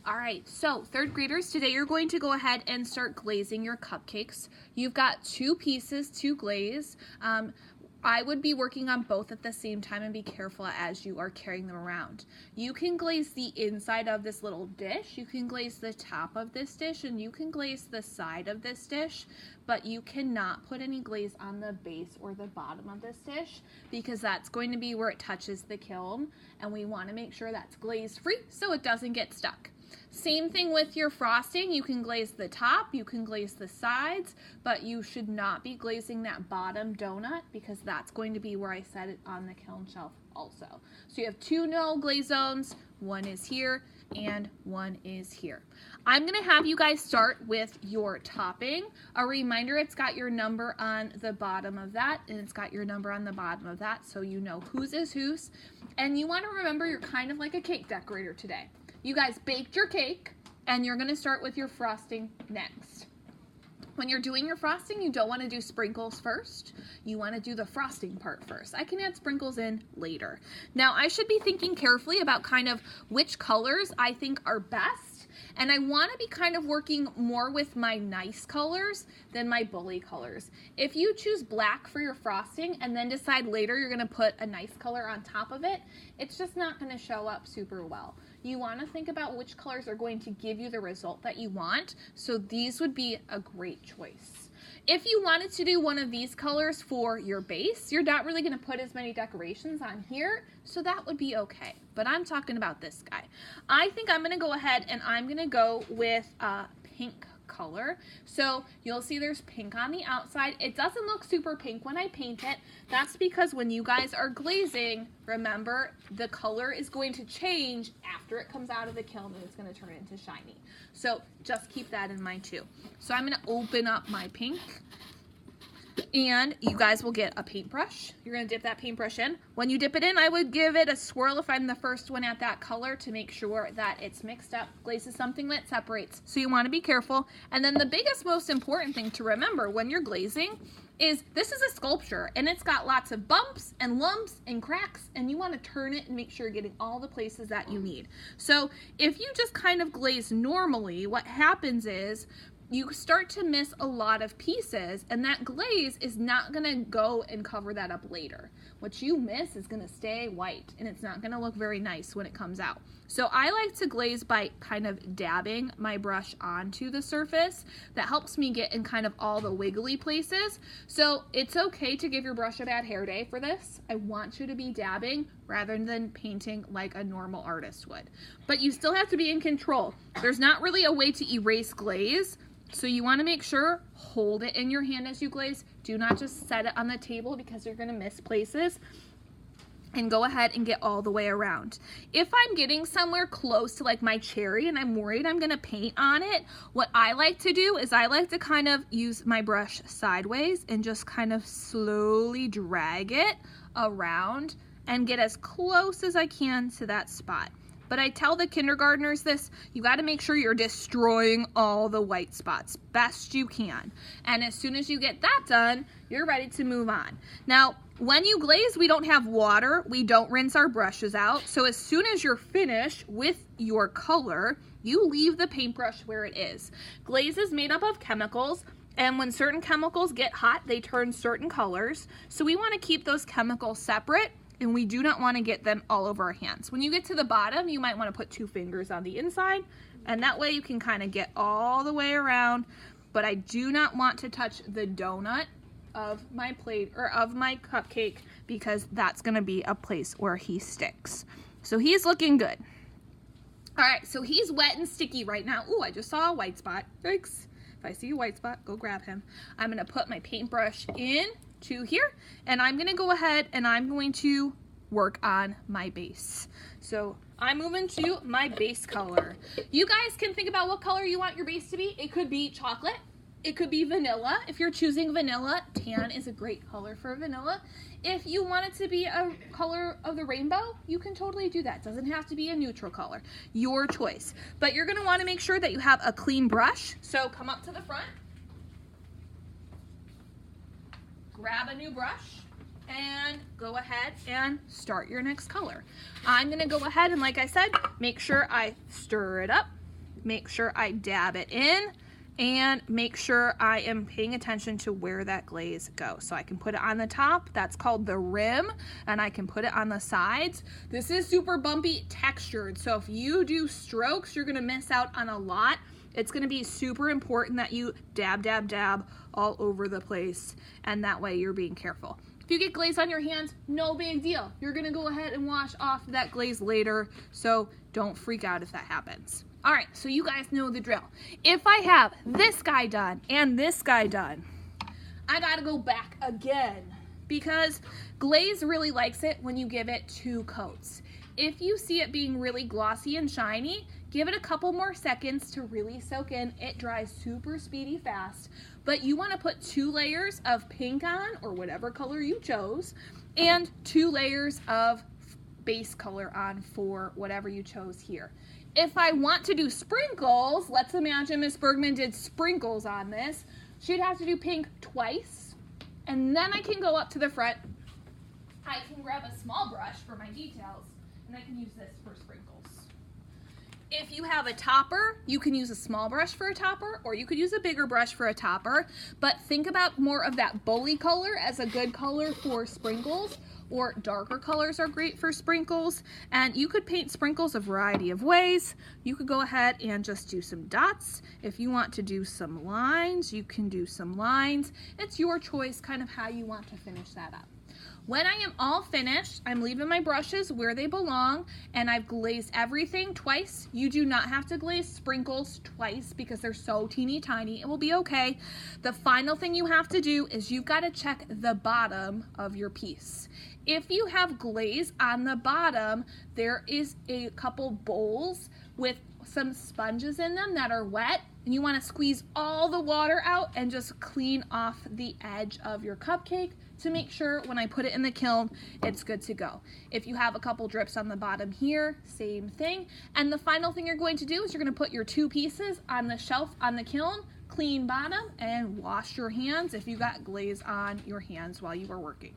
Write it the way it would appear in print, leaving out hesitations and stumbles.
All right, so third graders, today you're going to go ahead and start glazing your cupcakes. You've got 2 pieces to glaze. I would be working on both at the same time and be careful as you are carrying them around. You can glaze the inside of this little dish, you can glaze the top of this dish, and you can glaze the side of this dish, but you cannot put any glaze on the base or the bottom of this dish because that's going to be where it touches the kiln, and we want to make sure that's glaze free so it doesn't get stuck. Same thing with your frosting. You can glaze the top, you can glaze the sides, but you should not be glazing that bottom donut because that's going to be where I set it on the kiln shelf also. So you have 2 no glaze zones, 1 is here and 1 is here. I'm going to have you guys start with your topping. A reminder, it's got your number on the bottom of that and it's got your number on the bottom of that so you know whose is whose. And you want to remember you're kind of like a cake decorator today. You guys baked your cake and you're going to start with your frosting next. When you're doing your frosting, you don't want to do sprinkles first. You want to do the frosting part first. I can add sprinkles in later. Now, I should be thinking carefully about kind of which colors I think are best. And I want to be kind of working more with my nice colors than my bully colors. If you choose black for your frosting and then decide later you're going to put a nice color on top of it, it's just not going to show up super well. You want to think about which colors are going to give you the result that you want, so these would be a great choice. If you wanted to do one of these colors for your base, you're not really going to put as many decorations on here, so that would be okay. But I'm talking about this guy. I think I'm going to go ahead and I'm going to go with a pink color. So you'll see there's pink on the outside. It doesn't look super pink when I paint it. That's because when you guys are glazing, remember the color is going to change after it comes out of the kiln and it's going to turn into shiny. So just keep that in mind too. So I'm going to open up my pink. And you guys will get a paintbrush. You're going to dip that paintbrush in. When you dip it in, I would give it a swirl if I'm the first one at that color to make sure that it's mixed up. Glaze is something that separates, so you want to be careful. And then the biggest, most important thing to remember when you're glazing is this is a sculpture and it's got lots of bumps and lumps and cracks, and you want to turn it and make sure you're getting all the places that you need. So if you just kind of glaze normally, what happens is you start to miss a lot of pieces, and that glaze is not going to go and cover that up later. What you miss is going to stay white, and it's not going to look very nice when it comes out. So I like to glaze by kind of dabbing my brush onto the surface. That helps me get in kind of all the wiggly places. So it's okay to give your brush a bad hair day for this. I want you to be dabbing rather than painting like a normal artist would. But you still have to be in control. There's not really a way to erase glaze. So you want to make sure, hold it in your hand as you glaze. Do not just set it on the table because you're going to miss places. And go ahead and get all the way around. If I'm getting somewhere close to like my cherry and I'm worried I'm going to paint on it, what I like to do is I like to kind of use my brush sideways and just kind of slowly drag it around and get as close as I can to that spot. But I tell the kindergartners this, you got to make sure you're destroying all the white spots best you can. And as soon as you get that done, you're ready to move on. Now, when you glaze, we don't have water. We don't rinse our brushes out. So as soon as you're finished with your color, you leave the paintbrush where it is. Glaze is made up of chemicals. And when certain chemicals get hot, they turn certain colors. So we want to keep those chemicals separate, and we do not want to get them all over our hands. When you get to the bottom, you might want to put 2 fingers on the inside, and that way you can kind of get all the way around. But I do not want to touch the donut of my plate or of my cupcake because that's going to be a place where he sticks. So he's looking good. All right, so he's wet and sticky right now. Ooh, I just saw a white spot. Yikes. If I see a white spot, go grab him. I'm going to put my paintbrush in to here, and I'm going to go ahead and I'm going to work on my base. So I'm moving to my base color. You guys can think about what color you want your base to be. It could be chocolate. It could be vanilla. If you're choosing vanilla, tan is a great color for vanilla. If you want it to be a color of the rainbow, you can totally do that. It doesn't have to be a neutral color. Your choice. But you're going to want to make sure that you have a clean brush. So come up to the front. Grab a new brush and go ahead and start your next color. I'm going to go ahead and, like I said, make sure I stir it up make sure I dab it in, and make sure I am paying attention to where that glaze goes. So I can put it on the top, that's called the rim, and I can put it on the sides. This is super bumpy textured, so if you do strokes, you're gonna miss out on a lot. It's gonna be super important that you dab, dab, dab all over the place, and that way you're being careful. If you get glaze on your hands, no big deal. You're gonna go ahead and wash off that glaze later, so don't freak out if that happens. All right, so you guys know the drill. If I have this guy done and this guy done, I gotta go back again because glaze really likes it when you give it 2 coats. If you see it being really glossy and shiny, give it a couple more seconds to really soak in. It dries super speedy fast, but you wanna put 2 layers of pink on, or whatever color you chose, and 2 layers of base color on for whatever you chose here. If I want to do sprinkles, let's imagine Miss Bergman did sprinkles on this, she'd have to do pink twice, and then I can go up to the front. I can grab a small brush for my details, and I can use this for sprinkles. If you have a topper, you can use a small brush for a topper, or you could use a bigger brush for a topper, but think about more of that bully color as a good color for sprinkles, or darker colors are great for sprinkles, and you could paint sprinkles a variety of ways. You could go ahead and just do some dots. If you want to do some lines, you can do some lines. It's your choice kind of how you want to finish that up. When I am all finished, I'm leaving my brushes where they belong, and I've glazed everything twice. You do not have to glaze sprinkles twice because they're so teeny tiny. It will be okay. The final thing you have to do is you've got to check the bottom of your piece. If you have glaze on the bottom, there is a couple bowls with some sponges in them that are wet, and you want to squeeze all the water out and just clean off the edge of your cupcake to make sure when I put it in the kiln, it's good to go. If you have a couple drips on the bottom here, same thing. And the final thing you're going to do is you're going to put your 2 pieces on the shelf on the kiln, clean bottom, and wash your hands if you got glaze on your hands while you were working.